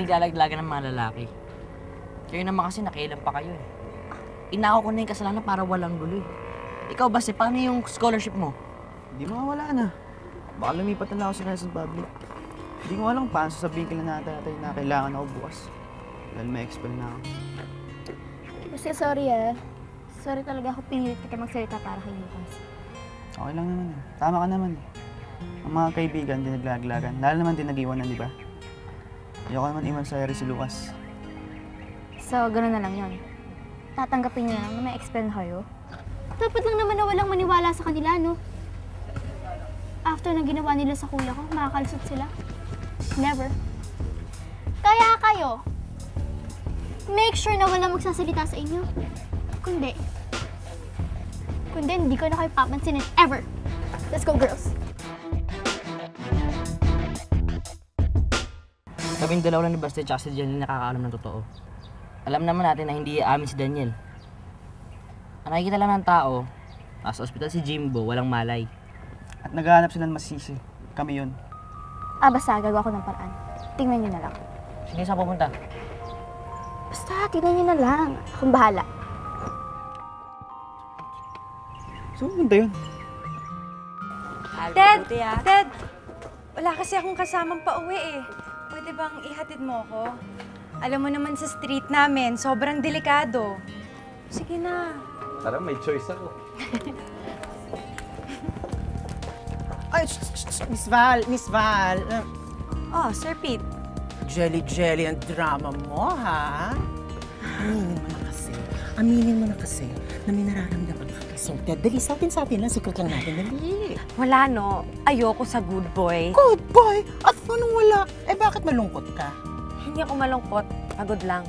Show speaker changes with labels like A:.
A: pinaglalaglagan ng mga lalaki. Kayo naman kasi nakialam pa kayo eh. Inako ko na yung kasalanan para walang gulo eh. Ikaw ba, paano yung scholarship mo?
B: Hindi mawawala na. Baka lumipat na lang ako sa Quezon Public. Hindi ko alam paano sasabihin kila na tatay na kailangan ako bukas. Dahil may expel na ako.
C: Kasi sorry ah. Sorry talaga ako pinilit kita magsalita para kay Lucas.
B: Okay lang naman eh. Tama ka naman eh. Ang mga kaibigan, din naglaglagan. Lalo naman din nag-iwanan, di ba? Ayoko naman iwan sa si Lucas.
C: So, gano'n na lang yun. Tatanggapin niya lang na may expel na kayo. Dapat lang naman na walang maniwala sa kanila, no? After na ginawa nila sa kuya ko, makakalusot sila. Never. Kaya kayo, make sure na walang magsasalita sa inyo. Kundi, hindi ko na kayo papansinin ever. Let's go, girls.
A: Kaming dalawa lang ni Basti at si Daniel nakakaalam ng totoo. Alam naman natin na hindi amin si Daniel. Ang nakikita lang ng tao, nasa ospital si Jimbo, walang malay.
B: At naghahanap sila ng masisi. Kami yun.
C: Basta, gagawa ko ng paraan. Tingnan niyo na lang.
A: Sige, saan pupunta?
C: Basta, tingnan niyo na lang. Akong bahala.
B: Saan pupunta yun?
D: Ted! Wala kasi akong kasamang pauwi eh. Pwede bang ihatid mo ako? Alam mo naman sa street namin, sobrang delikado. Sige na.
E: Tara, may choice ako.
F: Ay, Miss Val.
D: Oh, Sir Pete.
F: Jelly ang drama mo, ha? Aminin mo na kasi na may nararamdaman ka kay Sir Ted. Dali, sa atin lang, secret lang natin. Dali.
D: Wala no, ayoko sa good boy.
F: Good boy! At anong wala? Eh, bakit malungkot ka?
D: Hindi ako malungkot, pagod lang.